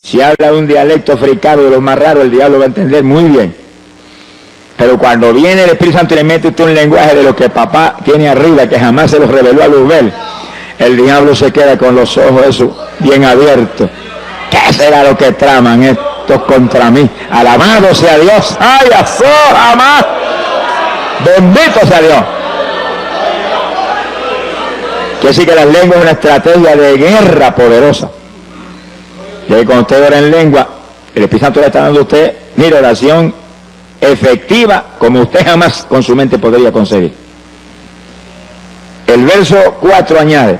Si habla un dialecto africano de los más raros, el diablo va a entender muy bien. Pero cuando viene el Espíritu Santo y le mete usted un lenguaje de lo que papá tiene arriba, que jamás se los reveló a Luzbel, el diablo se queda con los ojos esos bien abiertos. ¿Qué será lo que traman estos contra mí? Alabado sea Dios. ¡Ay, azó, jamás! Bendito sea Dios. Quiere decir que las lenguas es una estrategia de guerra poderosa. Y ahí cuando usted ora en lengua, el Espíritu Santo le está dando a usted, mira, oración efectiva como usted jamás con su mente podría conseguir. El verso 4 añade,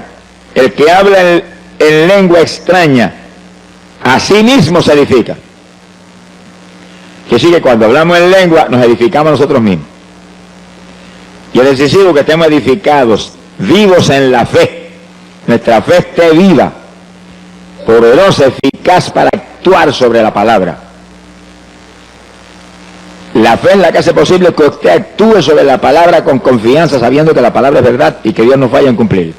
el que habla en lengua extraña, a sí mismo se edifica. Que sí que cuando hablamos en lengua nos edificamos nosotros mismos. Y es decisivo que estemos edificados, vivos en la fe. Nuestra fe esté viva, poderosa, eficaz para actuar sobre la palabra. La fe es la que hace posible que usted actúe sobre la palabra con confianza, sabiendo que la palabra es verdad y que Dios no falla en cumplir.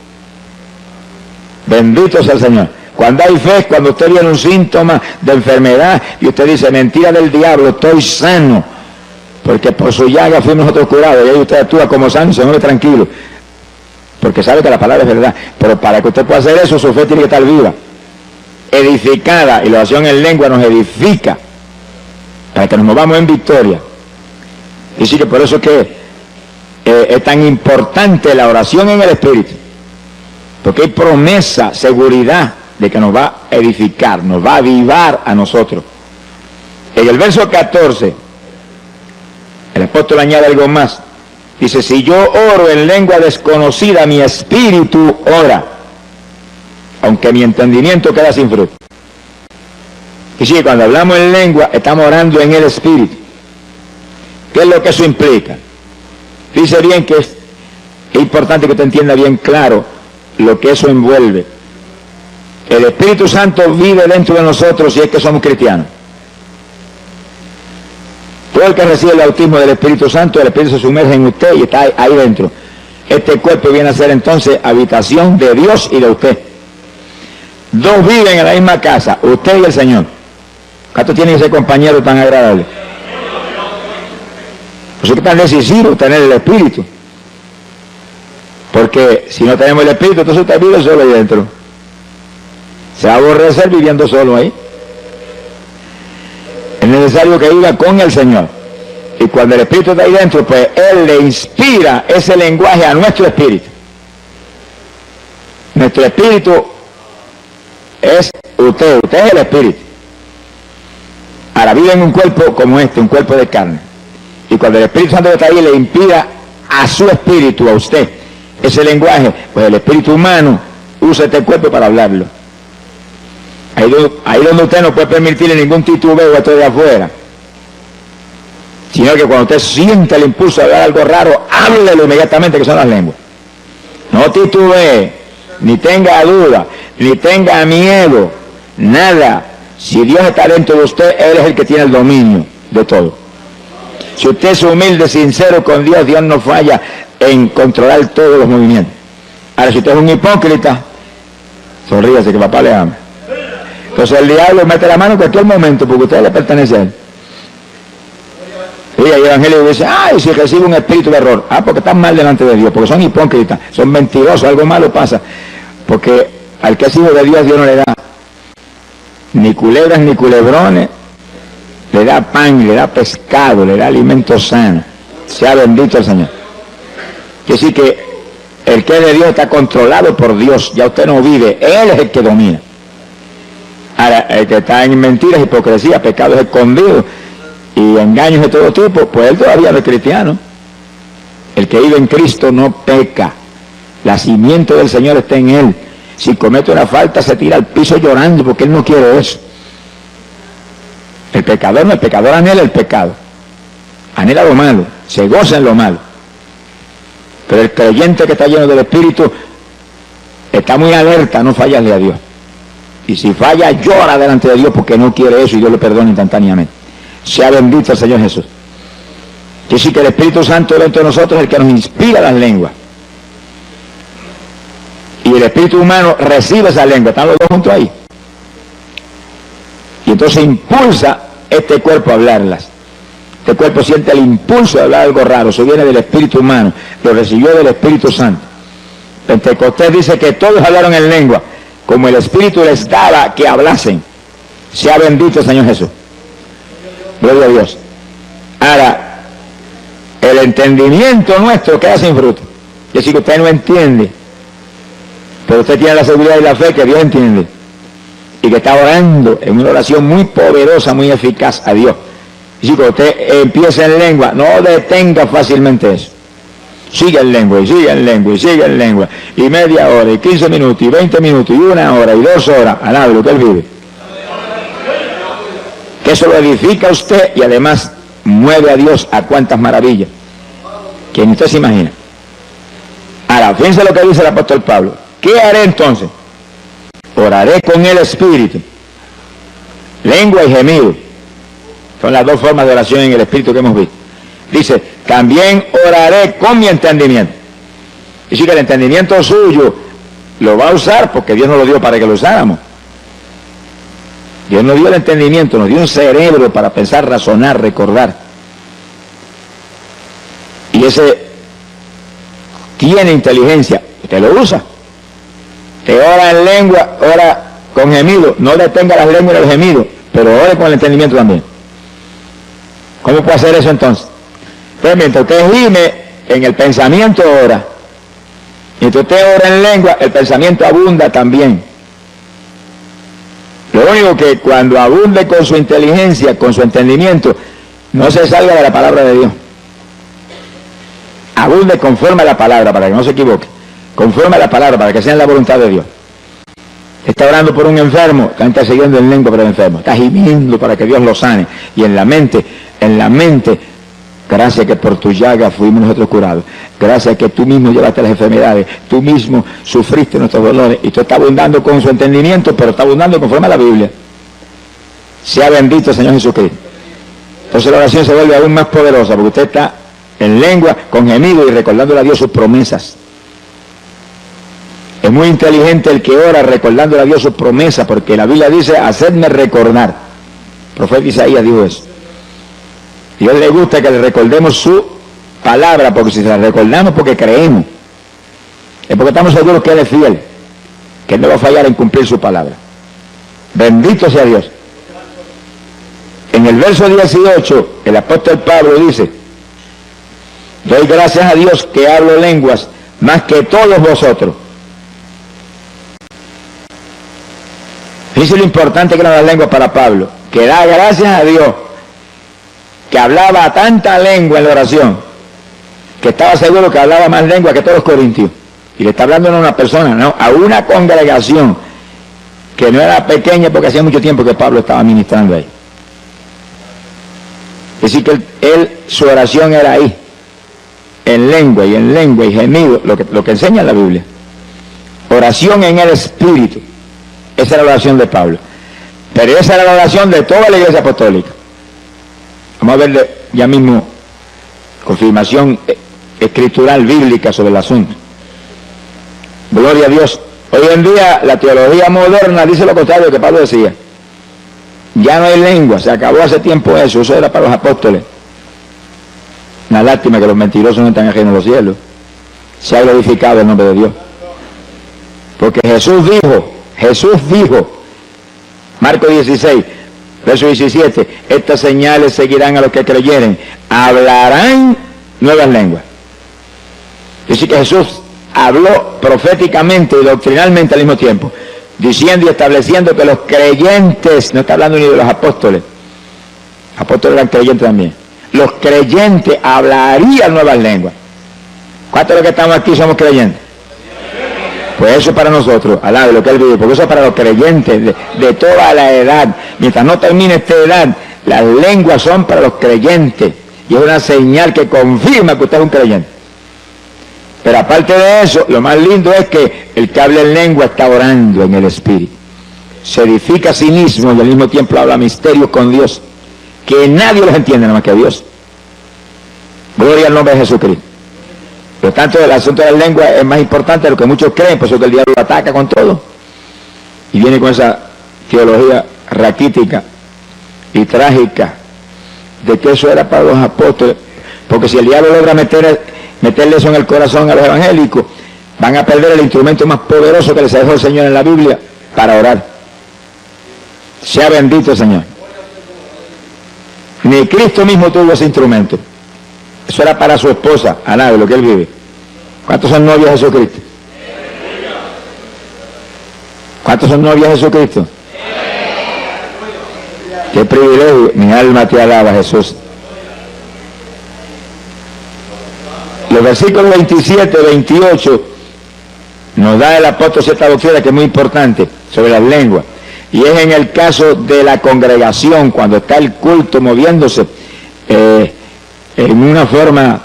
Bendito sea el Señor. Cuando hay fe, cuando usted viene un síntoma de enfermedad y usted dice, mentira del diablo, estoy sano, porque por su llaga fuimos nosotros curados, y ahí usted actúa como sano, se mueve tranquilo, porque sabe que la palabra es verdad. Pero para que usted pueda hacer eso, su fe tiene que estar viva, edificada, y la oración en lengua nos edifica, para que nos movamos en victoria. Y sí que por eso es que es tan importante la oración en el Espíritu, porque hay promesa, seguridad de que nos va a edificar, nos va a avivar a nosotros. En el verso 14, el apóstol añade algo más. Dice, si yo oro en lengua desconocida, mi espíritu ora, aunque mi entendimiento queda sin fruto. Y sí, cuando hablamos en lengua, estamos orando en el Espíritu. ¿Qué es lo que eso implica? Dice bien que es importante que usted entienda bien claro lo que eso envuelve. El Espíritu Santo vive dentro de nosotros si es que somos cristianos. Todo el que recibe el bautismo del Espíritu Santo, el Espíritu se sumerge en usted y está ahí dentro. Este cuerpo viene a ser entonces habitación de Dios y de usted. Dos viven en la misma casa, usted y el Señor. ¿Cuánto tiene ese compañero tan agradable? Por eso es que tan decisivo tener el Espíritu. Porque si no tenemos el Espíritu, entonces usted vive solo ahí dentro. Se va a aborrecer viviendo solo ahí. Es necesario que viva con el Señor. Y cuando el Espíritu está ahí dentro, pues Él le inspira ese lenguaje a nuestro espíritu. Nuestro espíritu es usted es el Espíritu. Ahora vive en un cuerpo como este, un cuerpo de carne. Y cuando el Espíritu Santo está ahí, le inspira a su espíritu, a usted, ese lenguaje, pues el espíritu humano usa este cuerpo para hablarlo. Ahí donde usted no puede permitirle ningún titubeo a esto de afuera, sino que cuando usted siente el impulso de hablar algo raro, háblelo inmediatamente, que son las lenguas. No titubee, ni tenga duda, ni tenga miedo, nada. Si Dios está dentro de usted, Él es el que tiene el dominio de todo. Si usted es humilde, sincero con Dios, Dios no falla en controlar todos los movimientos. Ahora, si usted es un hipócrita, sonríase que papá le ama. Entonces el diablo mete la mano en cualquier momento porque usted le pertenece a él. Y el evangelio dice, ay, si recibe un espíritu de error, porque están mal delante de Dios, porque son hipócritas, son mentirosos, algo malo pasa. Porque al que es hijo de Dios, Dios no le da ni culebras ni culebrones, le da pan, le da pescado, le da alimento sano. Sea bendito el Señor. Quiere decir que el que es de Dios está controlado por Dios, ya usted no vive, Él es el que domina. Ahora, el que está en mentiras, hipocresía, pecados escondidos y engaños de todo tipo, pues él todavía no es cristiano. El que vive en Cristo no peca. La simiente del Señor está en él. Si comete una falta, se tira al piso llorando porque él no quiere eso. El pecador no, el pecador anhela el pecado. Anhela lo malo, se goza en lo malo. Pero el creyente que está lleno del Espíritu está muy alerta, no fallarle a Dios. Y si falla, llora delante de Dios porque no quiere eso y Dios le perdona instantáneamente. Sea bendito el Señor Jesús. Quiere decir que el Espíritu Santo dentro de nosotros es el que nos inspira las lenguas. Y el espíritu humano recibe esa lengua. Están los dos juntos ahí. entonces impulsa este cuerpo a hablarlas. Este cuerpo siente el impulso de hablar algo raro, eso viene del espíritu humano, lo recibió del Espíritu Santo. Pentecostés dice que todos hablaron en lengua, como el Espíritu les daba que hablasen. Sea bendito el Señor Jesús. Gloria a Dios. Ahora, el entendimiento nuestro queda sin fruto. Es decir, que usted no entiende, pero usted tiene la seguridad y la fe que Dios entiende. Y que está orando en una oración muy poderosa, muy eficaz a Dios. Y si usted empieza en lengua, no detenga fácilmente eso. Sigue en lengua, y sigue en lengua, y sigue en lengua. Y media hora, y 15 minutos, y 20 minutos, y 1 hora, y 2 horas. Alabe lo que él vive. Que eso lo edifica a usted y además mueve a Dios a cuantas maravillas que ni usted se imagina. Ahora, fíjense lo que dice el apóstol Pablo. ¿Qué haré entonces? Oraré con el Espíritu. Lengua y gemido. Son las dos formas de oración en el Espíritu que hemos visto. Dice, también oraré con mi entendimiento. Y sí que el entendimiento suyo lo va a usar porque Dios nos lo dio para que lo usáramos. Dios nos dio el entendimiento, nos dio un cerebro para pensar, razonar, recordar. Y ese tiene inteligencia, usted lo usa. Te ora en lengua, ora con gemido, no detenga las lenguas y el gemido, pero ore con el entendimiento también. ¿Cómo puede hacer eso entonces? Pues mientras usted gime, en el pensamiento ora. Mientras usted ora en lengua, el pensamiento abunda también. Lo único que cuando abunde con su inteligencia, con su entendimiento, no se salga de la palabra de Dios. Abunde conforme a la palabra, para que no se equivoque. Conforme a la palabra, para que sea en la voluntad de Dios. Está orando por un enfermo, está intercediendo en lengua por el enfermo. Está gimiendo para que Dios lo sane. Y en la mente, gracias que por tu llaga fuimos nosotros curados. Gracias que tú mismo llevaste las enfermedades. Tú mismo sufriste nuestros dolores. Y tú estás abundando con su entendimiento, pero está abundando conforme a la Biblia. Sea bendito el Señor Jesucristo. Entonces la oración se vuelve aún más poderosa, porque usted está en lengua, con gemido y recordándole a Dios sus promesas. Es muy inteligente el que ora recordándole a Dios sus promesas, porque la Biblia dice, hacedme recordar. El profeta Isaías dijo eso. Y a Dios le gusta que le recordemos su palabra, porque si se la recordamos porque creemos, es porque estamos seguros que Él es fiel, que Él no va a fallar en cumplir su palabra. Bendito sea Dios. En el verso 18, el apóstol Pablo dice, doy gracias a Dios que hablo lenguas más que todos vosotros. Fíjense lo importante que era la lengua para Pablo, que da gracias a Dios que hablaba tanta lengua en la oración, que estaba seguro que hablaba más lengua que todos los corintios. Y le está hablando no a una persona, no, a una congregación que no era pequeña porque hacía mucho tiempo que Pablo estaba ministrando ahí. Es decir, que su oración era ahí, en lengua y gemido, lo que enseña la Biblia. Oración en el Espíritu. Esa era la oración de Pablo. Pero esa era la oración de toda la iglesia apostólica. Vamos a ver ya mismo confirmación escritural bíblica sobre el asunto. Gloria a Dios. Hoy en día la teología moderna dice lo contrario que Pablo decía. Ya no hay lengua, se acabó hace tiempo eso era para los apóstoles. Una lástima que los mentirosos no están ajenos a los cielos. Se ha glorificado el nombre de Dios. Porque Jesús dijo, Marcos 16, verso 17, estas señales seguirán a los que creyeren, hablarán nuevas lenguas. Es decir, que Jesús habló proféticamente y doctrinalmente al mismo tiempo, diciendo y estableciendo que los creyentes, no está hablando ni de los apóstoles eran creyentes también, los creyentes hablarían nuevas lenguas. ¿Cuántos de los que estamos aquí somos creyentes? Pues eso es para nosotros, alabe lo que Él vive, porque eso es para los creyentes de toda la edad. Mientras no termine esta edad, las lenguas son para los creyentes. Y es una señal que confirma que usted es un creyente. Pero aparte de eso, lo más lindo es que el que habla en lengua está orando en el Espíritu. Se edifica a sí mismo y al mismo tiempo habla misterios con Dios, que nadie los entiende nada más que Dios. Gloria al nombre de Jesucristo. Por lo tanto, el asunto de la lengua es más importante de lo que muchos creen, por eso que el diablo ataca con todo. Y viene con esa teología raquítica y trágica de que eso era para los apóstoles, porque si el diablo logra meterle eso en el corazón a los evangélicos, van a perder el instrumento más poderoso que les dejó el Señor en la Biblia para orar. Sea bendito el Señor. Ni Cristo mismo tuvo ese instrumento. Eso era para su esposa, Ana, de lo que él vive. ¿Cuántos son novios de Jesucristo? ¿Cuántos son novios de Jesucristo? Qué privilegio. Mi alma te alaba, Jesús. Los versículos 27, 28 nos da el apóstol cierta doctrina que es muy importante sobre las lenguas. Y es en el caso de la congregación, cuando está el culto moviéndose en una forma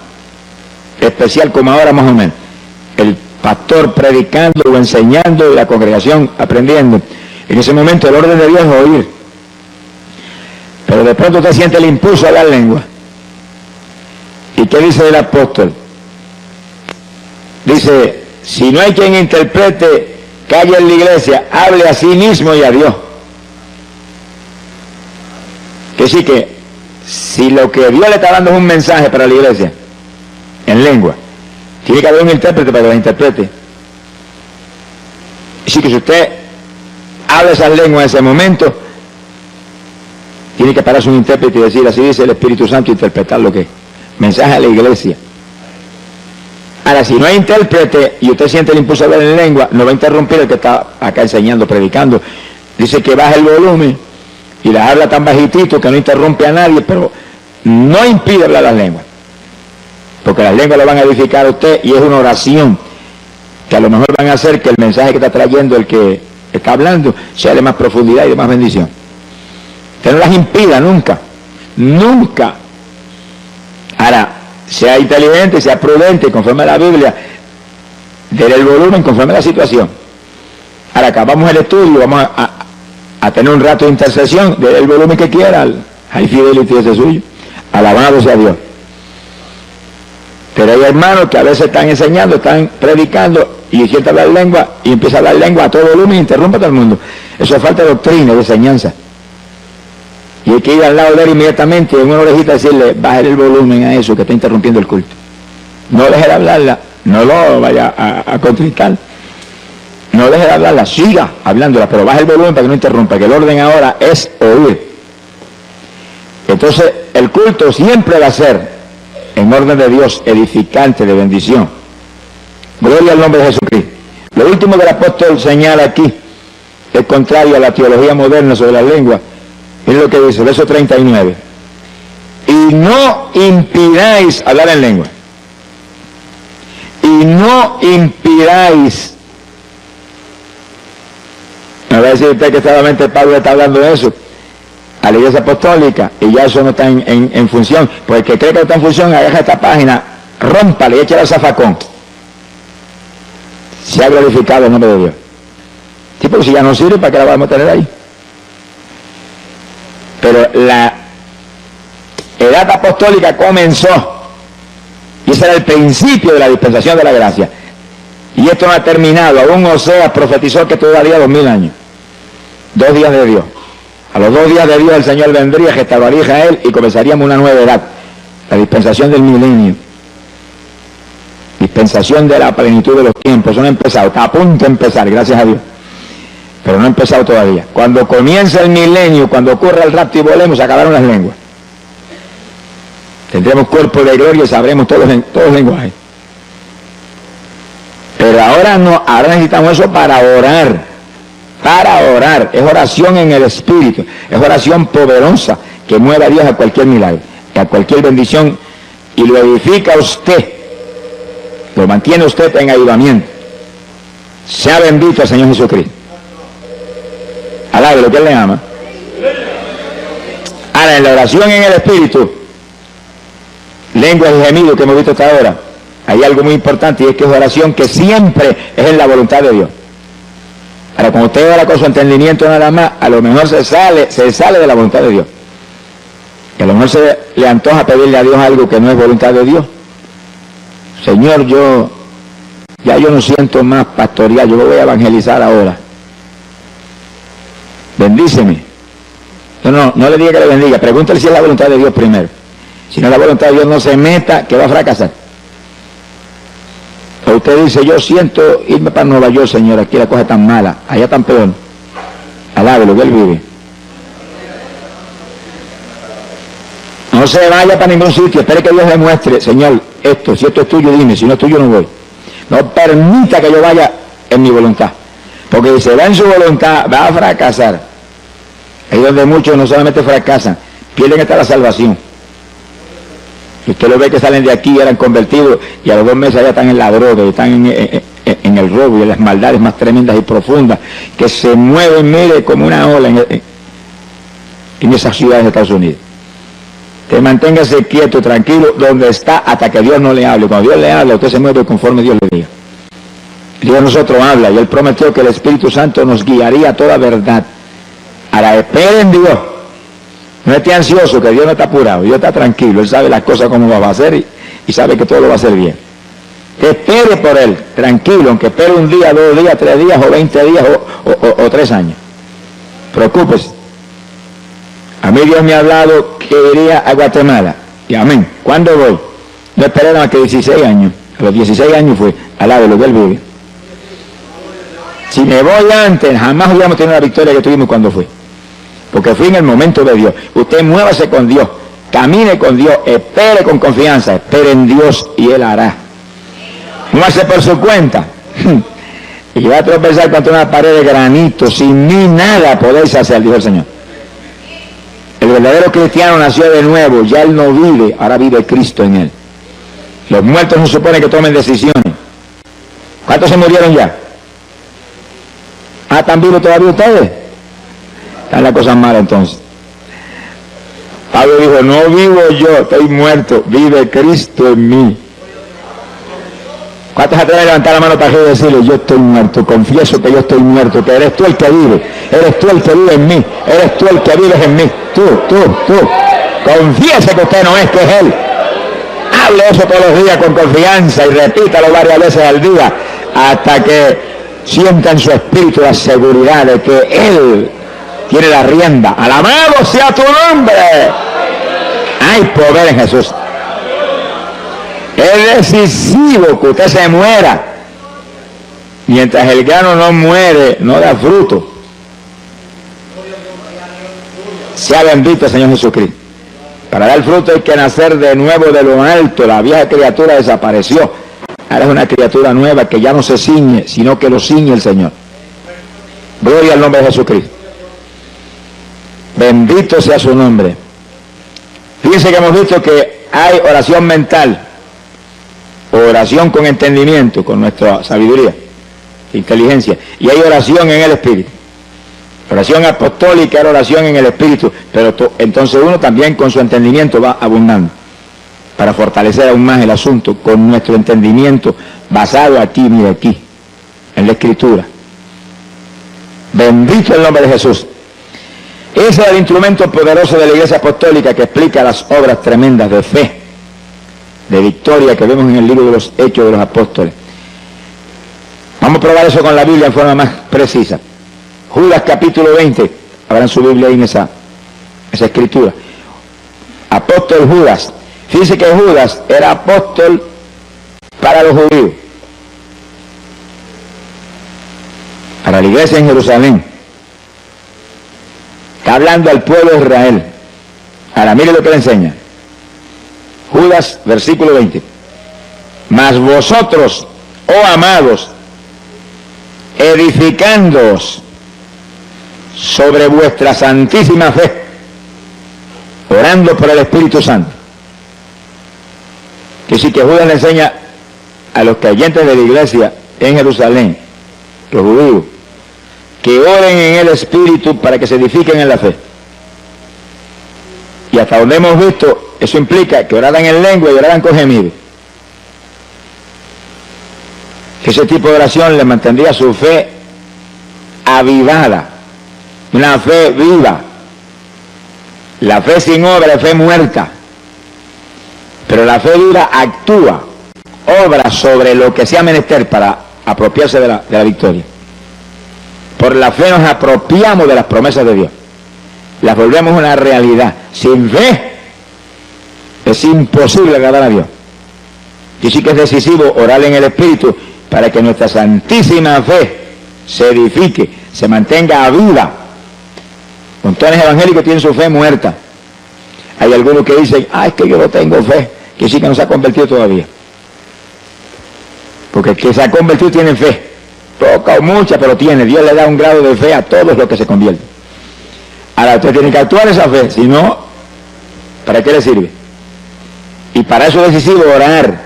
especial como ahora más o menos. El pastor predicando o enseñando y la congregación aprendiendo. En ese momento el orden de Dios es oír. Pero de pronto usted siente el impulso a la lengua. ¿Y qué dice el apóstol? Dice, si no hay quien interprete, calle en la iglesia, hable a sí mismo y a Dios. Que sí que, si lo que Dios le está dando es un mensaje para la iglesia, en lengua, tiene que haber un intérprete para que la interprete. Así que si usted habla esas lenguas en ese momento, tiene que pararse un intérprete y decir, así dice el Espíritu Santo, interpretar lo que es. Mensaje a la iglesia. Ahora, si no hay intérprete y usted siente el impulso de hablar en lengua, no va a interrumpir el que está acá enseñando, predicando. Dice que baja el volumen y las habla tan bajitito que no interrumpe a nadie, pero no impide hablar las lenguas. Porque las lenguas le van a edificar a usted y es una oración que a lo mejor van a hacer que el mensaje que está trayendo el que está hablando sea de más profundidad y de más bendición. Usted no las impida nunca, nunca. Ahora, sea inteligente, sea prudente, conforme a la Biblia, déle el volumen conforme a la situación. Ahora acabamos el estudio, vamos a tener un rato de intercesión, déle el volumen que quiera, hay fidelity ese suyo, alabado sea Dios. Pero hay hermanos que a veces están enseñando, están predicando y sienten hablar lengua y empieza a hablar lengua a todo volumen y interrumpe a todo el mundo. Eso es falta de doctrina, de enseñanza. Y hay que ir al lado de él inmediatamente y en una orejita decirle, baje el volumen a eso que está interrumpiendo el culto. No deje de hablarla, no lo vaya a contristar. No deje de hablarla, siga hablándola, pero baje el volumen para que no interrumpa, que el orden ahora es oír. Entonces, el culto siempre va a ser, en orden de Dios, edificante, de bendición. Gloria al nombre de Jesucristo. Lo último que el apóstol señala aquí es contrario a la teología moderna sobre la lengua. Es lo que dice, verso 39. Y no impidáis hablar en lengua. Y no impidáis. Me va a decir usted que solamente Pablo está hablando de eso a la iglesia apostólica y ya eso no está en función. Pues el que cree que no está en función, agarra esta página, rómpale y échale al zafacón. Se ha glorificado el nombre de Dios. Sí, porque si ya no sirve, ¿para qué la vamos a tener ahí? Pero la edad apostólica comenzó y ese era el principio de la dispensación de la gracia y esto no ha terminado. Aún Oseas profetizó que todavía 2000 años, 2 días de Dios. A los 2 días de Dios el Señor vendría, restauraría a Israel y comenzaríamos una nueva edad, la dispensación del milenio, dispensación de la plenitud de los tiempos. Eso no ha empezado, está a punto de empezar, gracias a Dios, pero no ha empezado todavía. Cuando comience el milenio, cuando ocurra el rapto y volemos, se acabaron las lenguas. Tendremos cuerpo de gloria y sabremos todos los lenguajes. Pero ahora no, ahora necesitamos eso para orar. Para orar. Es oración en el Espíritu. Es oración poderosa que mueve a Dios a cualquier milagro, a cualquier bendición y lo edifica a usted. Lo mantiene usted en avivamiento. Sea bendito el Señor Jesucristo. Alabe lo que Él le ama. Ahora, en la oración en el Espíritu, lenguas y gemidos que hemos visto hasta ahora, hay algo muy importante y es que es oración que siempre es en la voluntad de Dios. Ahora, cuando usted ora con su entendimiento nada más, a lo mejor se sale de la voluntad de Dios. Que a lo mejor se le antoja pedirle a Dios algo que no es voluntad de Dios. Señor, yo no siento más pastorear, yo lo voy a evangelizar ahora. Bendíceme. Yo No le diga que le bendiga, pregúntale si es la voluntad de Dios primero. Si no es la voluntad de Dios, no se meta, que va a fracasar. O usted dice, yo siento irme para Nueva York, Señor, aquí la cosa es tan mala, allá tan peor. Alábelo, que Él vive. No se vaya para ningún sitio, espere que Dios le muestre, Señor, esto, si esto es tuyo, dime, si no es tuyo, no voy. No permita que yo vaya en mi voluntad, porque si se va en su voluntad, va a fracasar. Ahí donde muchos no solamente fracasan, pierden hasta la salvación. Y usted lo ve que salen de aquí, eran convertidos, y a los 2 meses ya están en la droga, y están en el robo y en las maldades más tremendas y profundas, que se mueven, mire, como una ola en esas ciudades de Estados Unidos. Que manténgase quieto, tranquilo, donde está, hasta que Dios no le hable. Cuando Dios le habla, usted se mueve conforme Dios le diga. Dios nosotros habla, y Él prometió que el Espíritu Santo nos guiaría a toda verdad. Ahora, espere en Dios. No esté ansioso, que Dios no está apurado, Dios está tranquilo, Él sabe las cosas cómo va a hacer y sabe que todo lo va a hacer bien. Espere por Él, tranquilo, aunque espere 1 día, 2 días, 3 días, o 20 días, o 3 años. Preocúpese. A mí Dios me ha hablado que iría a Guatemala, y amén. ¿Cuándo voy? No esperé más que 16 años. A los 16 años fue al lado de lo que Él vive. Si me voy antes, jamás hubiéramos tenido la victoria que tuvimos cuando fui. Porque fui en el momento de Dios. Usted muévase con Dios, camine con Dios, espere con confianza, espere en Dios y Él hará. Muévase por su cuenta. Y va a tropezar contra una pared de granito, sin ni nada podéis hacer, dijo el Señor. El verdadero cristiano nació de nuevo, ya él no vive, ahora vive Cristo en él. Los muertos no supone que tomen decisiones. ¿Cuántos se murieron ya? ¿Están vivos todavía ustedes? Están las cosas malas entonces. Pablo dijo, no vivo yo, estoy muerto, vive Cristo en mí. ¿Cuántos se atreven a levantar la mano para decirle, yo estoy muerto, confieso que yo estoy muerto, que eres tú el que vive, eres tú el que vive en mí, eres tú el que vives en mí, tú. Confiese que usted no es, que es Él. Hable eso todos los días con confianza y repítalo varias veces al día, hasta que sienta en su espíritu la seguridad de que Él tiene la rienda. Alabado sea tu nombre. Hay poder en Jesús. Es decisivo que usted se muera. Mientras el grano no muere, no da fruto. Sea bendito el Señor Jesucristo. Para dar fruto hay que nacer de nuevo de lo alto. La vieja criatura desapareció. Ahora es una criatura nueva que ya no se ciñe, sino que lo ciñe el Señor. Gloria al nombre de Jesucristo. Bendito sea su nombre. Fíjense que hemos visto que hay oración mental, oración con entendimiento, con nuestra sabiduría, inteligencia, y hay oración en el Espíritu. Oración apostólica era oración en el Espíritu, pero entonces uno también con su entendimiento va abundando, para fortalecer aún más el asunto, con nuestro entendimiento basado aquí, mire aquí, en la Escritura. Bendito el nombre de Jesús. Ese es el instrumento poderoso de la Iglesia Apostólica que explica las obras tremendas de fe, de victoria que vemos en el libro de los Hechos de los Apóstoles. Vamos a probar eso con la Biblia en forma más precisa. Judas capítulo 20, abran su Biblia ahí en esa escritura. Apóstol Judas. Fíjense que Judas era apóstol para los judíos, para la iglesia en Jerusalén. Está hablando al pueblo de Israel. Ahora mire lo que le enseña. Judas, versículo 20. Mas vosotros, oh amados, edificándoos sobre vuestra santísima fe, orando por el Espíritu Santo. Que sí, que Judas le enseña a los creyentes de la iglesia en Jerusalén, los judíos, que oren en el Espíritu para que se edifiquen en la fe. Y hasta donde hemos visto, eso implica que oraran en lengua y oraran con gemido. Ese tipo de oración le mantendría su fe avivada, una fe viva. La fe sin obra es fe muerta, pero la fe viva actúa, obra sobre lo que sea menester para apropiarse de la victoria. Por la fe nos apropiamos de las promesas de Dios. las volvemos una realidad. Sin fe es imposible agradar a Dios. Y sí que es decisivo orar en el Espíritu para que nuestra santísima fe se edifique, se mantenga viva. Montones evangélicos tienen su fe muerta. Hay algunos que dicen, es que yo no tengo fe, que sí que no se ha convertido todavía. Porque el que se ha convertido tiene fe. Poca o mucha, pero tiene. Dios le da un grado de fe a todos los que se convierten. Ahora usted tiene que actuar esa fe, si no, ¿para qué le sirve? Y para eso es decisivo orar.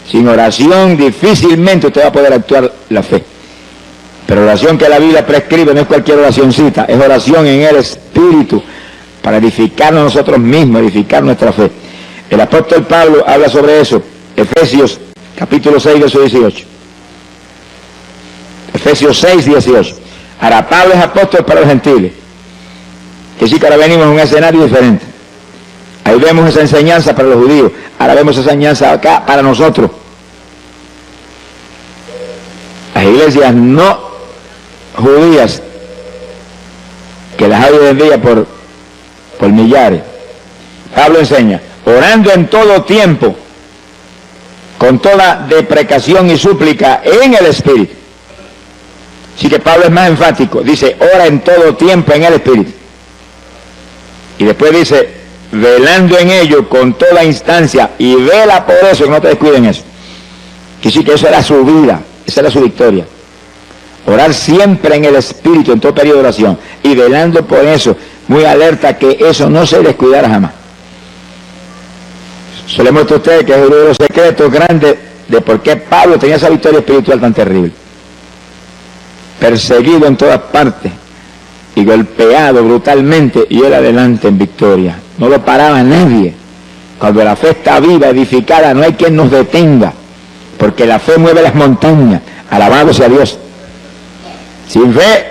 Sin oración difícilmente usted va a poder actuar la fe. Pero oración que la Biblia prescribe no es cualquier oracioncita, es oración en el Espíritu, para edificarnos nosotros mismos, edificar nuestra fe. El apóstol Pablo habla sobre eso, Efesios capítulo 6, verso 18. Efesios 6, 18. Ahora Pablo es apóstol para los gentiles. Que sí que ahora venimos a un escenario diferente. Ahí vemos esa enseñanza para los judíos, ahora vemos esa enseñanza acá para nosotros. Las iglesias no judías, que las hay hoy en día por millares. Pablo enseña, orando en todo tiempo, con toda deprecación y súplica en el Espíritu. Así que Pablo es más enfático, dice, ora en todo tiempo en el Espíritu. Y después dice, velando en ello con toda instancia, y vela por eso, que no te descuiden eso. Que sí que eso era su vida, esa era su victoria. Orar siempre en el Espíritu, en todo periodo de oración, y velando por eso, muy alerta que eso no se descuidara jamás. Se le muestra a ustedes que es uno de los secretos grandes de por qué Pablo tenía esa victoria espiritual tan terrible. Perseguido en todas partes y golpeado brutalmente, y él adelante en victoria. No lo paraba nadie. Cuando la fe está viva, edificada, no hay quien nos detenga, porque la fe mueve las montañas. Alabado sea Dios. Sin fe,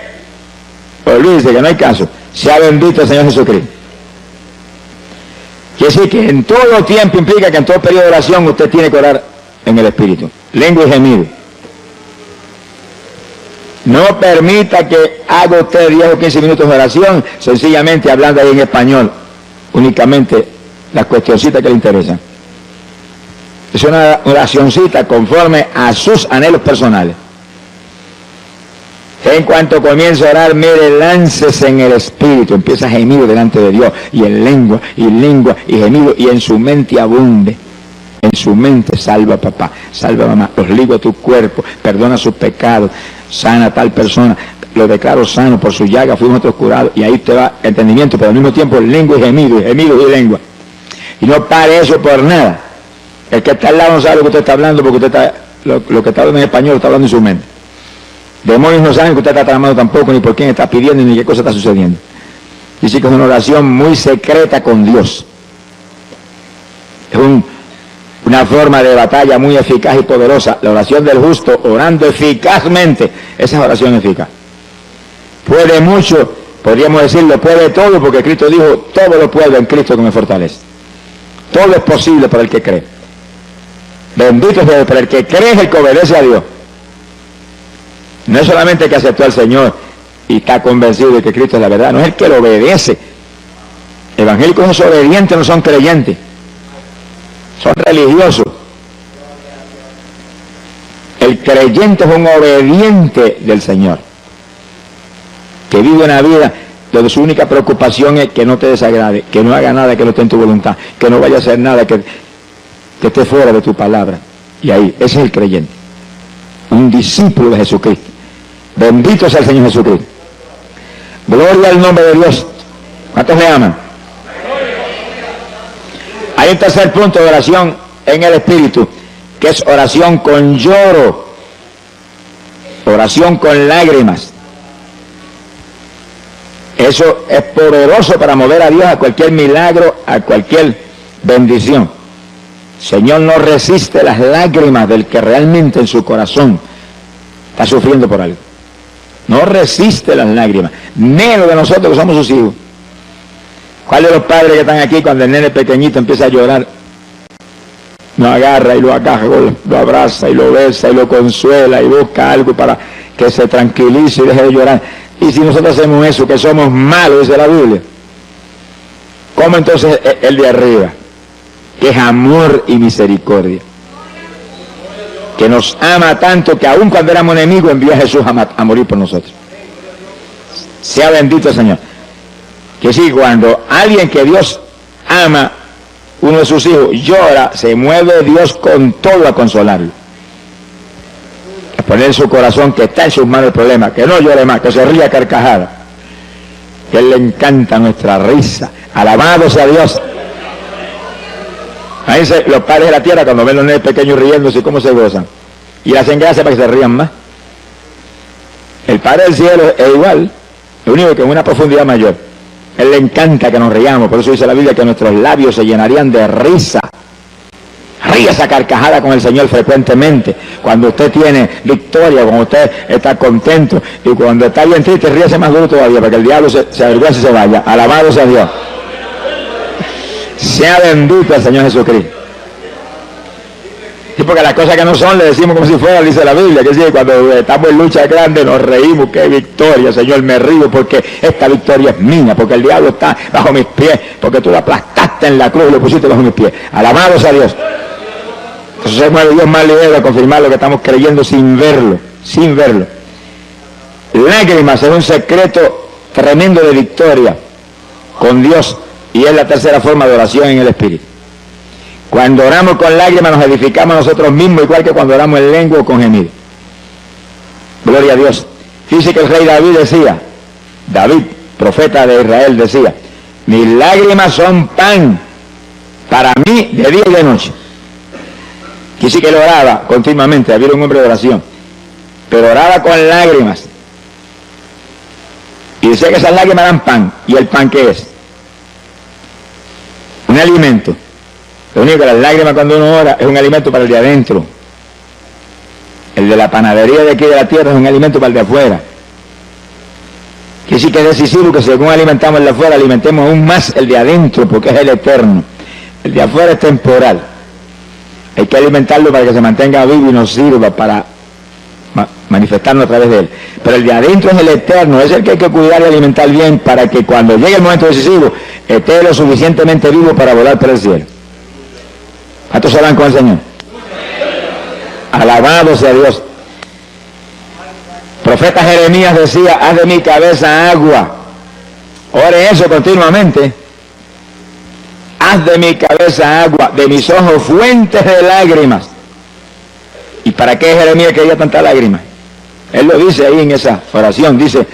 olvídese que no hay caso. Sea bendito el Señor Jesucristo. Quiere decir que en todo tiempo implica que en todo periodo de oración usted tiene que orar en el Espíritu. Lengua y gemido. No permita que haga usted 10 o 15 minutos de oración sencillamente hablando ahí en español, únicamente las cuestioncitas que le interesan. Es una oracioncita conforme a sus anhelos personales. En cuanto comienza a orar, mire, láncese en el Espíritu, empieza a gemir delante de Dios, y en lengua, y gemido, y en su mente abunde. En su mente, salva papá, salva mamá, los ligo a tu cuerpo, perdona sus pecados, sana a tal persona, lo declaro sano, por su llaga fuimos nosotros curados, y ahí te va entendimiento, pero al mismo tiempo lengua y gemido y lengua. Y no pare eso por nada. El que está al lado no sabe lo que usted está hablando, porque usted está, lo que está hablando en español lo está hablando en su mente. Demonios no saben que usted está tramando tampoco, ni por quién está pidiendo, ni qué cosa está sucediendo. Dice que es una oración muy secreta con Dios. Es una forma de batalla muy eficaz y poderosa. La oración del justo, orando eficazmente, esa es oración eficaz. Puede mucho, podríamos decirlo, puede todo, porque Cristo dijo, todo lo puedo en Cristo que me fortalece. Todo es posible para el que cree. Bendito sea Dios, para el que cree es el que obedece a Dios. No es solamente el que aceptó al Señor y está convencido de que Cristo es la verdad, no es el que lo obedece. Evangélicos son obedientes, no son creyentes. Son religiosos. El creyente es un obediente del Señor, que vive una vida donde su única preocupación es que no te desagrade, que no haga nada que no esté en tu voluntad, que no vaya a hacer nada que esté fuera de tu palabra. Y ahí, ese es el creyente, un discípulo de Jesucristo. Bendito sea el Señor Jesucristo. Gloria al nombre de Dios. ¿Cuántos le aman? Hay un tercer punto de oración en el Espíritu, que es oración con lloro, oración con lágrimas. Eso es poderoso para mover a Dios a cualquier milagro, a cualquier bendición. Señor no resiste las lágrimas del que realmente en su corazón está sufriendo por algo. No resiste las lágrimas, menos de nosotros que somos sus hijos. ¿Cuál de los padres que están aquí cuando el nene pequeñito empieza a llorar, lo agarra y lo agaja, lo abraza y lo besa y lo consuela y busca algo para que se tranquilice y deje de llorar? Y si nosotros hacemos eso, que somos malos, dice la Biblia, ¿Cómo entonces el de arriba? Que es amor y misericordia, que nos ama tanto que aun cuando éramos enemigos envió a Jesús a morir por nosotros. Sea bendito el Señor. Que sí, cuando alguien que Dios ama, uno de sus hijos, llora, se mueve Dios con todo a consolarlo, a poner en su corazón que está en sus manos el problema, que no llore más, que se ría a carcajada, que a Él le encanta nuestra risa. Alabado sea Dios. Ahí los padres de la tierra, cuando ven los nenes pequeños riéndose, cómo se gozan, y le hacen gracia para que se rían más. El Padre del cielo es igual, lo único que en una profundidad mayor. Él le encanta que nos riamos, por eso dice la Biblia que nuestros labios se llenarían de risa. Ríe esa carcajada con el Señor frecuentemente. Cuando usted tiene victoria, cuando usted está contento, y cuando está bien triste, ríese más duro todavía, para que el diablo se avergüence y se vaya. Alabado sea Dios. Sea bendito el Señor Jesucristo. Sí, porque las cosas que no son le decimos como si fuera, dice la Biblia, que sí, cuando estamos en lucha grande nos reímos, qué victoria, Señor, me río porque esta victoria es mía, porque el diablo está bajo mis pies, porque tú lo aplastaste en la cruz y lo pusiste bajo mis pies. Alabado sea Dios. Entonces se mueve Dios más ligero a confirmar lo que estamos creyendo sin verlo, sin verlo. Lágrimas es un secreto tremendo de victoria con Dios, y es la tercera forma de oración en el Espíritu. Cuando oramos con lágrimas nos edificamos nosotros mismos, igual que cuando oramos en lengua o con gemido. Gloria a Dios. Fíjese que el rey David decía, David, profeta de Israel, decía, mis lágrimas son pan para mí de día y de noche. Quise que él oraba continuamente, había un hombre de oración, pero oraba con lágrimas. Y decía que esas lágrimas eran pan. ¿Y el pan qué es? Un alimento. Lo único que las lágrimas cuando uno ora es un alimento para el de adentro. El de la panadería de aquí de la tierra es un alimento para el de afuera. Quiere decir que es decisivo que según alimentamos el de afuera, alimentemos aún más el de adentro, porque es el eterno. El de afuera es temporal. Hay que alimentarlo para que se mantenga vivo y nos sirva para manifestarnos a través de él. Pero el de adentro es el eterno, es el que hay que cuidar y alimentar bien para que cuando llegue el momento decisivo esté lo suficientemente vivo para volar por el cielo. ¿Cuántos se van con el Señor? Alabado sea Dios. Profeta Jeremías decía, haz de mi cabeza agua. Ore eso continuamente. Haz de mi cabeza agua, de mis ojos fuentes de lágrimas. ¿Y para qué Jeremías quería tantas lágrimas? Él lo dice ahí en esa oración, dice,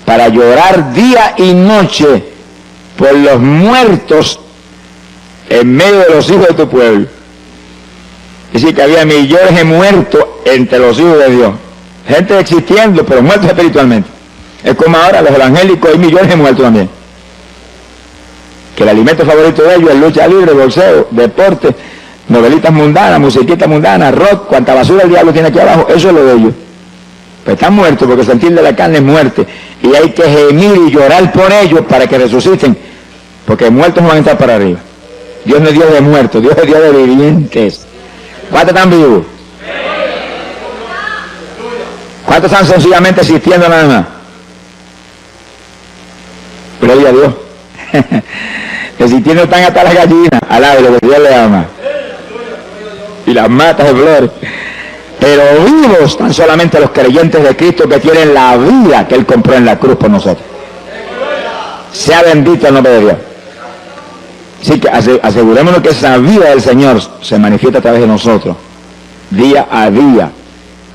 para llorar día y noche por los muertos en medio de los hijos de tu pueblo. Es decir, que había millones de muertos entre los hijos de Dios. Gente existiendo, pero muertos espiritualmente. Es como ahora los evangélicos, hay millones de muertos también. Que el alimento favorito de ellos es lucha libre, boxeo, deporte, novelitas mundanas, musiquitas mundanas, rock, cuanta basura el diablo tiene aquí abajo, eso es lo de ellos. Pues están muertos porque el sentir de la carne es muerte. Y hay que gemir y llorar por ellos para que resuciten, porque muertos no van a estar para arriba. Dios no es Dios de muertos, Dios es Dios de vivientes. ¿Cuántos están vivos? ¿Cuántos están sencillamente existiendo nada más? Gloria a Dios. Existiendo están hasta las gallinas, al aire, que Dios le ama. Y las matas de flores. Pero vivos están solamente los creyentes de Cristo que tienen la vida que Él compró en la cruz por nosotros. Sea bendito el nombre de Dios. Así que asegurémonos que esa vida del Señor se manifiesta a través de nosotros, día a día.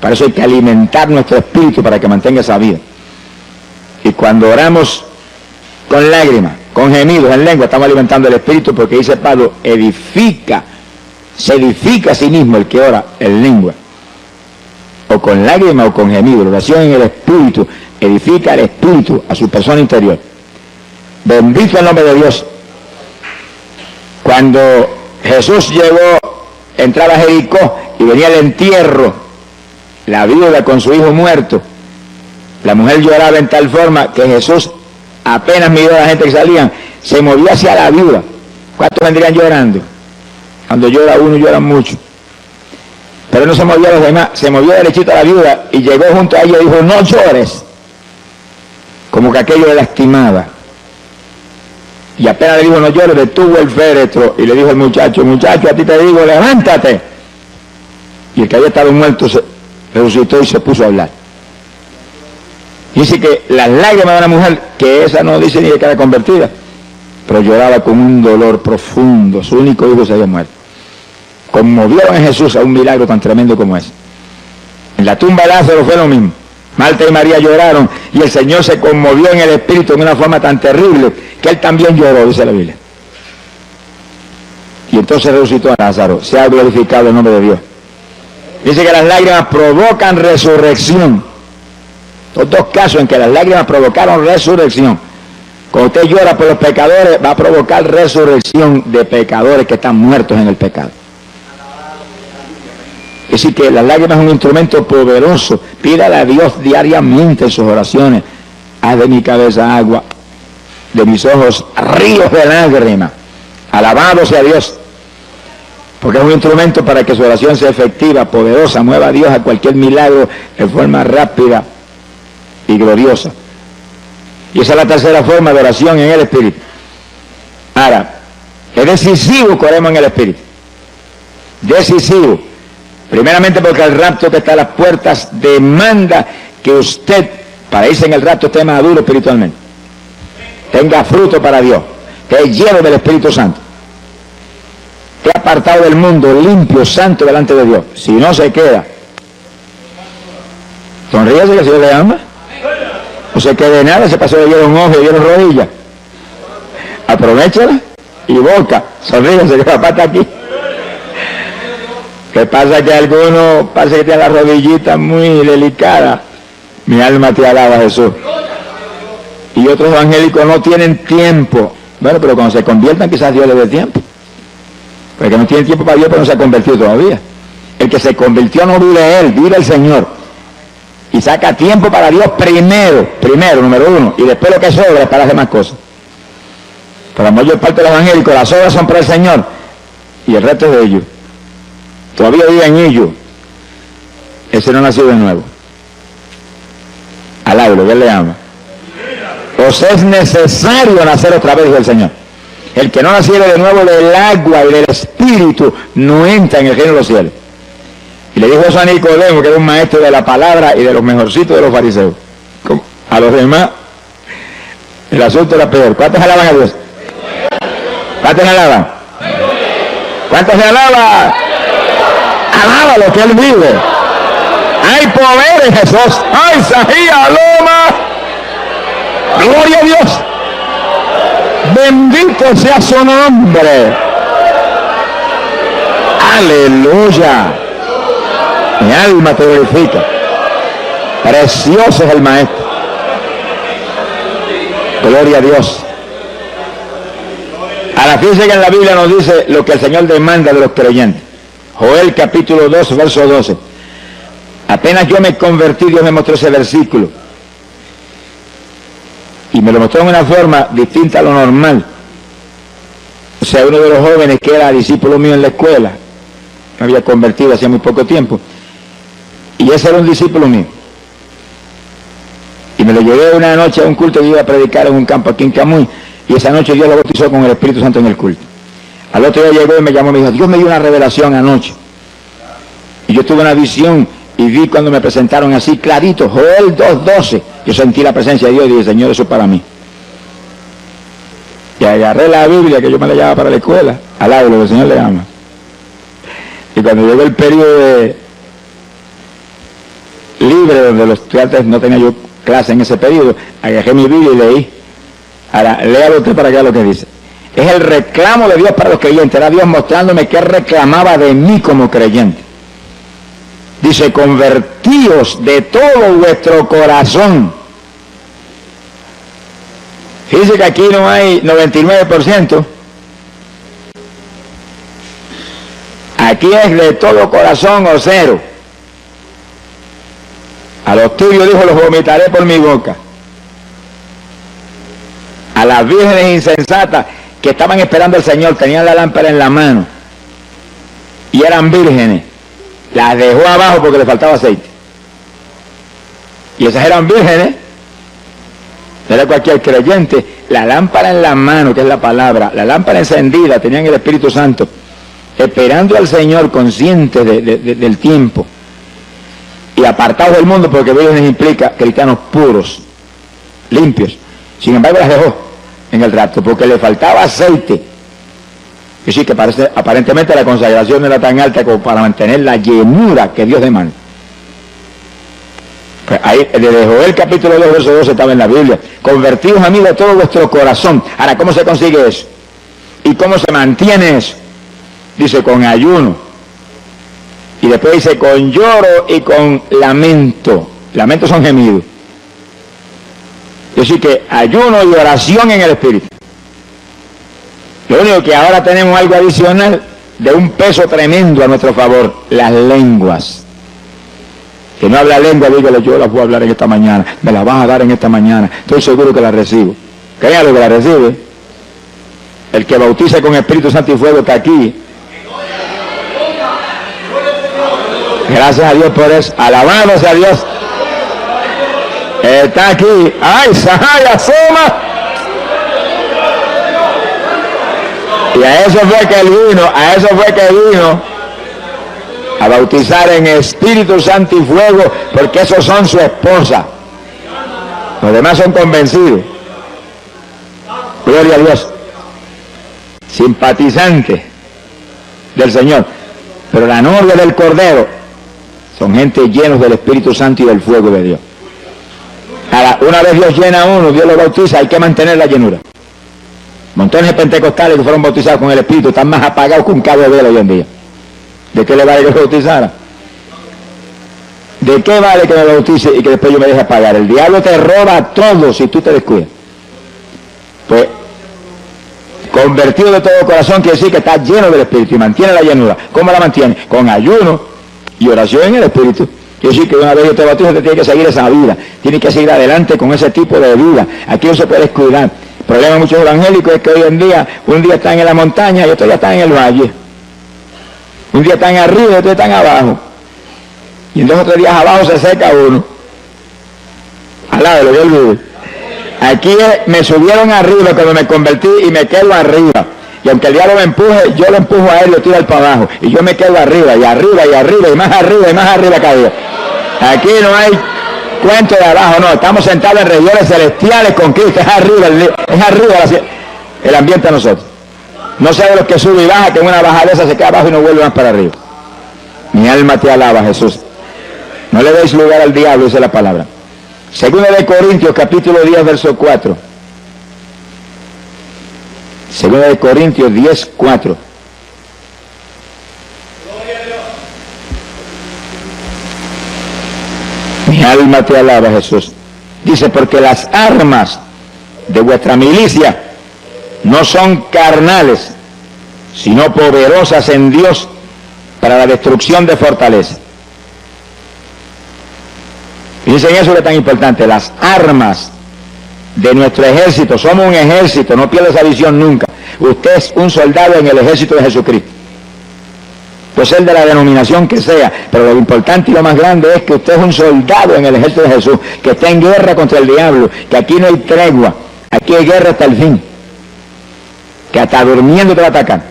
Para eso hay que alimentar nuestro espíritu para que mantenga esa vida. Y cuando oramos con lágrimas, con gemidos en lengua, estamos alimentando el espíritu, porque dice Pablo, se edifica a sí mismo el que ora en lengua. O con lágrimas o con gemidos. La oración en el espíritu edifica el espíritu a su persona interior. Bendito el nombre de Dios. Cuando Jesús llegó, entraba a Jericó y venía el entierro, la viuda con su hijo muerto, la mujer lloraba en tal forma que Jesús apenas miró a la gente que salían, se movió hacia la viuda. ¿Cuántos vendrían llorando? Cuando llora uno, lloran mucho. Pero no se movió a los demás, se movió derechito a la viuda y llegó junto a ella y dijo, no llores. Como que aquello le lastimaba. Y apenas le dijo no llores, detuvo el féretro y le dijo al muchacho, muchacho, a ti te digo, levántate. Y el que había estado muerto se resucitó y se puso a hablar. Dice que las lágrimas de una mujer, que esa no dice ni que era convertida, pero lloraba con un dolor profundo, su único hijo se había muerto. Conmovieron a Jesús a un milagro tan tremendo como ese. En la tumba de Lázaro fue lo mismo. Marta y María lloraron y el Señor se conmovió en el espíritu en una forma tan terrible que él también lloró, dice la Biblia. Y entonces resucitó a Lázaro. Se ha glorificado el nombre de Dios. Dice que las lágrimas provocan resurrección. Los dos casos en que las lágrimas provocaron resurrección. Cuando usted llora por los pecadores, va a provocar resurrección de pecadores que están muertos en el pecado. Es decir, que las lágrimas son un instrumento poderoso. Pídale a Dios diariamente en sus oraciones. Haz de mi cabeza agua, de mis ojos ríos de lágrimas. Alabado sea Dios. Porque es un instrumento para que su oración sea efectiva, poderosa, mueva a Dios a cualquier milagro de forma rápida y gloriosa. Y esa es la tercera forma de oración en el Espíritu. Ahora, es decisivo que oremos en el Espíritu. Decisivo. Primeramente porque el rapto que está a las puertas demanda que usted, para irse en el rapto, esté maduro espiritualmente. Tenga fruto para Dios. Que es lleno del Espíritu Santo. Que ha apartado del mundo, limpio, santo delante de Dios. Si no se queda, sonríase que el Señor le ama. No se quede nada, se pasó de hielo un ojo y de hielo rodilla. Aprovechala y boca. Sonríase que la pata aquí. Que pasa que algunos parece que tienen la rodillita muy delicada. Mi alma te alaba, Jesús. Y otros evangélicos no tienen tiempo. Bueno, pero cuando se conviertan quizás Dios les dé tiempo. Porque no tienen tiempo para Dios, pero no se ha convertido todavía. El que se convirtió no vive él, vive el Señor. Y saca tiempo para Dios primero, número uno. Y después lo que sobra para las demás cosas. Para la mayor parte de los evangélicos, las obras son para el Señor. Y el resto es de ellos. Todavía vive en ellos. Ese no nació de nuevo. Alábelo, que él le ama. Os es necesario nacer otra vez del Señor. El que no naciere de nuevo del agua y del Espíritu no entra en el reino de los cielos. Y le dijo eso a Nicodemo, que era un maestro de la palabra y de los mejorcitos de los fariseos. A los demás, el asunto era peor. ¿Cuántos alaban a Dios? ¿Cuántos alaban? ¿Cuántos se alaban? Alaba lo que Él vive. Hay poder en Jesús. ¡Ay, Sahía, Loma! ¡Gloria a Dios! Bendito sea su nombre. Aleluya. Mi alma te glorifica. Precioso es el Maestro. Gloria a Dios. Ahora fíjense que en la Biblia nos dice lo que el Señor demanda de los creyentes. Joel capítulo 2, verso 12. Apenas yo me convertí, Dios me mostró ese versículo. Y me lo mostró en una forma distinta a lo normal. O sea, uno de los jóvenes que era discípulo mío en la escuela, me había convertido hacía muy poco tiempo, y ese era un discípulo mío. Y me lo llevé una noche a un culto que iba a predicar en un campo aquí en Camuy, y esa noche Dios lo bautizó con el Espíritu Santo en el culto. Al otro día llegó y me llamó y me dijo, Dios me dio una revelación anoche. Y yo tuve una visión y vi cuando me presentaron así clarito, Joel 2:12. Yo sentí la presencia de Dios y dije, Señor, eso es para mí. Y agarré la Biblia que yo me la llevaba para la escuela, al lado, lo que el Señor le ama. Y cuando llegó el periodo libre, donde los estudiantes no tenía yo clase en ese periodo, agarré mi Biblia y leí. Ahora, léalo usted para que vea lo que dice. Es el reclamo de Dios para los creyentes. Era Dios mostrándome qué reclamaba de mí como creyente. Dice, convertíos de todo vuestro corazón. Fíjense que aquí no hay 99%. Aquí es de todo corazón o cero. A los tuyos, dijo, los vomitaré por mi boca. A las vírgenes insensatas que estaban esperando al Señor, tenían la lámpara en la mano y eran vírgenes, las dejó abajo porque le faltaba aceite. Y esas eran vírgenes, no era cualquier creyente, la lámpara en la mano, que es la palabra, la lámpara encendida, tenían el Espíritu Santo, esperando al Señor, conscientes del tiempo, y apartados del mundo, porque Dios les implica cristianos puros, limpios. Sin embargo, las dejó en el rapto, porque le faltaba aceite. Y sí, que aparentemente la consagración no era tan alta como para mantener la llenura que Dios demanda. Pues ahí, desde Joel capítulo 2, verso 12 estaba en la Biblia. Convertidos a mí de todo vuestro corazón. Ahora, ¿cómo se consigue eso? ¿Y cómo se mantiene eso? Dice, con ayuno. Y después dice, con lloro y con lamento. Lamento son gemidos. Es decir, que ayuno y oración en el Espíritu. Lo único que ahora tenemos algo adicional de un peso tremendo a nuestro favor, las lenguas. Que no habla lengua, dígale, yo la voy a hablar en esta mañana, me la vas a dar en esta mañana, estoy seguro que la recibo. Créalo que la recibe. El que bautiza con Espíritu Santo y Fuego está aquí. Gracias a Dios por eso. Alabado sea Dios. Está aquí. ¡Ay, Sahaya, Soma! Y a eso fue que él vino, a bautizar en Espíritu Santo y Fuego, porque esos son su esposa. Los demás son convencidos. Gloria a Dios. Simpatizantes del Señor. Pero la novia del Cordero son gente llenos del Espíritu Santo y del fuego de Dios. Ahora, una vez Dios llena a uno, Dios lo bautiza, hay que mantener la llenura. Montones de pentecostales que fueron bautizados con el Espíritu están más apagados que un cabo de vela hoy en día. ¿De qué le vale que lo bautizara? ¿De qué vale que me bautice y que después yo me deje apagar? El diablo te roba todo si tú te descuidas. Pues, convertido de todo corazón quiere decir que está lleno del Espíritu y mantiene la llenura. ¿Cómo la mantiene? Con ayuno y oración en el Espíritu. Quiere decir que una vez yo te bautizo, te tiene que seguir esa vida. Tiene que seguir adelante con ese tipo de vida. Aquí no se puede descuidar. El problema de muchos evangélicos es que hoy en día, un día están en la montaña y otro día están en el valle. Un día están arriba y otro día están abajo. Y en 2 o 3 días abajo se seca uno. Al lado de lo que él vive. Aquí me subieron arriba cuando me convertí y me quedo arriba. Y aunque el diablo me empuje, yo lo empujo a él y lo tiro al para abajo. Y yo me quedo arriba, y arriba, y arriba, y más arriba, y más arriba cada día. Aquí no hay cuento de abajo, no. Estamos sentados en regiones celestiales con Cristo. Es arriba el ambiente a nosotros. No sea de los que sube y baja, que en una bajada esa se queda abajo y no vuelve más para arriba. Mi alma te alaba, Jesús. No le deis lugar al diablo, dice la palabra. Segunda de Corintios, capítulo 10, verso 4. Segunda de Corintios 10, 4. Mi alma te alaba, Jesús. Dice, porque las armas de vuestra milicia no son carnales, sino poderosas en Dios para la destrucción de fortalezas. Fíjense en eso que es tan importante, las armas de nuestro ejército. Somos un ejército, no pierda esa visión nunca. Usted es un soldado en el ejército de Jesucristo. Puede ser de la denominación que sea, pero lo importante y lo más grande es que usted es un soldado en el ejército de Jesús, que está en guerra contra el diablo, que aquí no hay tregua, aquí hay guerra hasta el fin, que hasta durmiendo te va a atacar.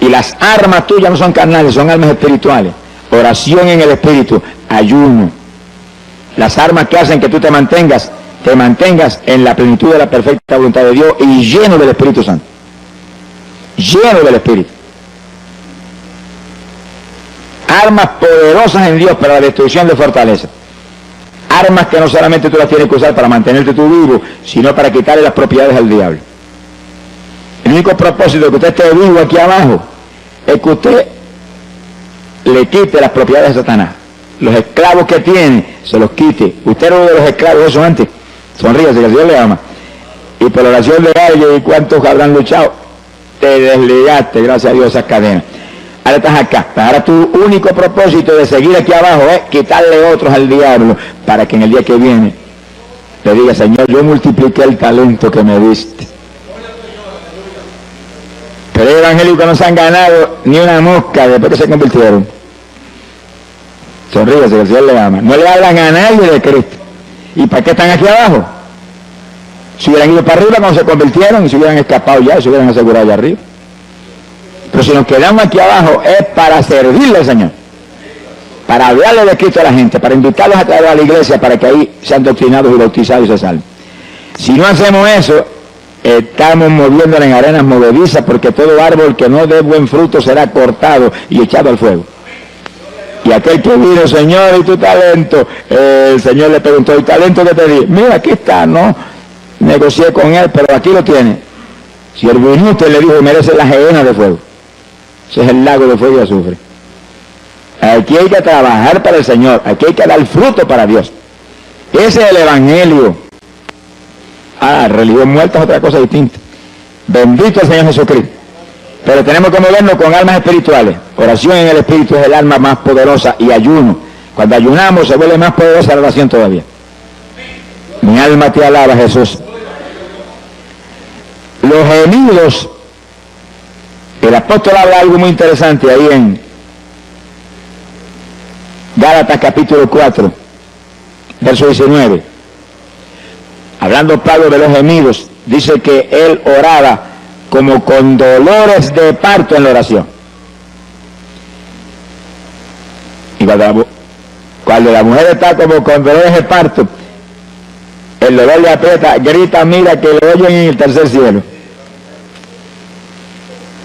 Y las armas tuyas no son carnales, son armas espirituales. Oración en el Espíritu, ayuno. Las armas que hacen que tú te mantengas en la plenitud de la perfecta voluntad de Dios y lleno del Espíritu Santo. Lleno del Espíritu. Armas poderosas en Dios para la destrucción de fortaleza. Armas que no solamente tú las tienes que usar para mantenerte tú vivo, sino para quitarle las propiedades al diablo. El único propósito de que usted esté vivo aquí abajo es que usted le quite las propiedades de Satanás. Los esclavos que tiene, se los quite. Usted era uno de los esclavos de eso antes. Sonríase, que el Dios le ama. Y por la oración de alguien, ¿y cuántos habrán luchado? Te desligaste, gracias a Dios, esas cadenas. Ahora estás acá. Ahora tu único propósito de seguir aquí abajo es quitarle otros al diablo, para que en el día que viene te diga, Señor, yo multipliqué el talento que me diste. Pero hay evangélicos que no se han ganado ni una mosca después que se convirtieron. Sonríese, que el Señor le ama. No le hablan a nadie de Cristo. ¿Y para qué están aquí abajo? Si hubieran ido para arriba cuando se convirtieron, y se hubieran escapado ya, se hubieran asegurado allá arriba. Pero si nos quedamos aquí abajo es para servirle al Señor, para hablarle de Cristo a la gente, para invitarlos a traer a la iglesia para que ahí sean doctrinados y bautizados y se salven. Si no hacemos eso, estamos moviéndola en arenas movedizas, porque todo árbol que no dé buen fruto será cortado y echado al fuego. Y aquel que vino, Señor, ¿y tu talento? El Señor le preguntó, ¿y talento que te di? Mira, aquí está, no negocié con él, pero aquí lo tiene. Si el vino usted le dijo, merece la gehenna de fuego. Ese es el lago de fuego y azufre. Aquí hay que trabajar para el Señor, aquí hay que dar fruto para Dios. Ese es el Evangelio. Religión muerta es otra cosa distinta. Bendito el Señor Jesucristo. Pero tenemos que movernos con almas espirituales. Oración en el Espíritu es el alma más poderosa, y ayuno. Cuando ayunamos se vuelve más poderosa la oración todavía. Mi alma te alaba, Jesús. Los gemidos, el apóstol habla algo muy interesante ahí en Gálatas capítulo 4, verso 19. Hablando Pablo de los gemidos, dice que él oraba como con dolores de parto en la oración. Y cuando la mujer está como con dolores de parto, el dolor le aprieta, grita, mira que lo oyen en el tercer cielo.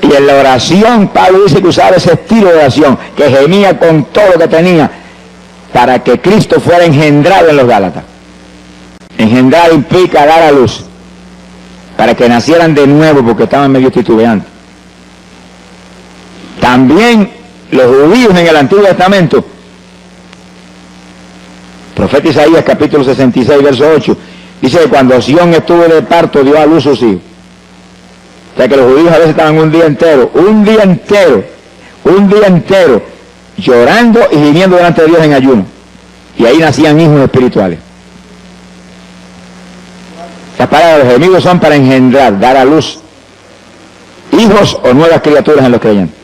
Y en la oración, Pablo dice que usaba ese estilo de oración, que gemía con todo lo que tenía, para que Cristo fuera engendrado en los Gálatas. Engendrar implica dar a luz, para que nacieran de nuevo, porque estaban medio titubeantes. También los judíos en el Antiguo Testamento, profeta Isaías capítulo 66, verso 8, dice que cuando Sión estuvo de parto, dio a luz sus hijos. O sea que los judíos a veces estaban un día entero, llorando y gimiendo delante de Dios en ayuno. Y ahí nacían hijos espirituales. Las palabras de los gemidos son para engendrar, dar a luz hijos o nuevas criaturas en los creyentes.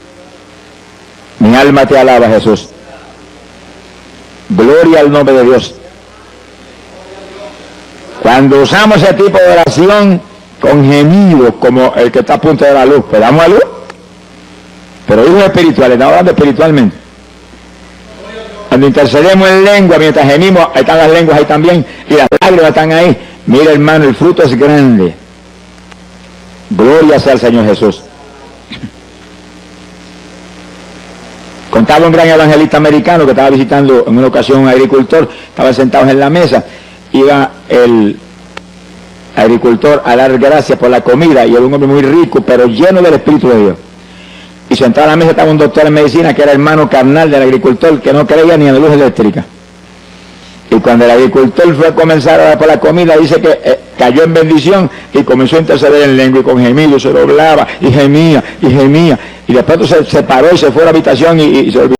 Mi alma te alaba, Jesús. Gloria al nombre de Dios. Cuando usamos ese tipo de oración con gemidos, como el que está a punto de dar luz, pues damos a luz. Pero hijos espirituales, estamos hablando espiritualmente. Cuando intercedemos en lengua, mientras gemimos, están las lenguas ahí también, y las lágrimas están ahí. Mira, hermano, el fruto es grande. Gloria sea al Señor Jesús. Contaba un gran evangelista americano que estaba visitando en una ocasión un agricultor, estaban sentados en la mesa, iba el agricultor a dar gracias por la comida, y era un hombre muy rico, pero lleno del Espíritu de Dios. Y sentado a la mesa estaba un doctor en medicina que era hermano carnal del agricultor, que no creía ni en la luz eléctrica. Y cuando el agricultor fue a comenzar a dar por la comida, dice que cayó en bendición y comenzó a interceder en lengua, y con gemidos se doblaba y gemía, y después se paró y se fue a la habitación y se olvidó.